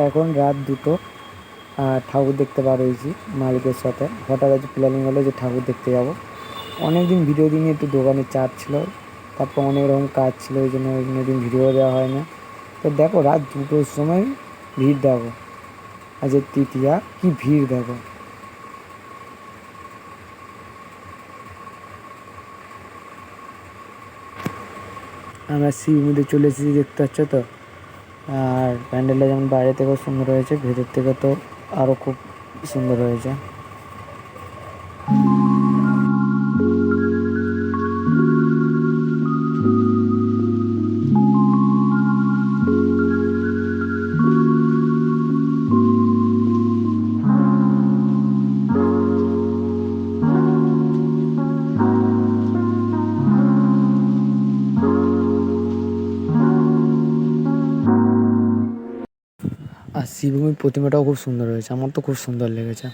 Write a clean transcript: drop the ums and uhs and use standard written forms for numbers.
এখন রাত 2টো, ঠাকুর দেখতে বার হয়েছি মালিকের সাথে। হঠাৎ আজ প্ল্যানিং হলো যে ঠাকুর দেখতে যাব। অনেক দিন ভিডিও দিইনি, একটু দোকানে চাপ ছিল, তারপর অনেক রকম কাজ ছিল, ওই জন্য দিন ভিডিও দেওয়া হয় না। তো দেখো রাত 2টোর সময় ভিড় দেখো, আজ তৃতীয়া কি ভিড় দেখো। আমরা শিবমন্দির চলে এসেছি, দেখতে পাচ্ছ তো। আর প্যান্ডেলটা যেমন বাইরে থেকেও সুন্দর হয়েছে, ভেতর থেকে তো আরও খুব সুন্দর হয়েছে। আর শিবভূমির প্রতিমাটাও খুব সুন্দর হয়েছে, আমার তো খুব সুন্দর লেগেছে।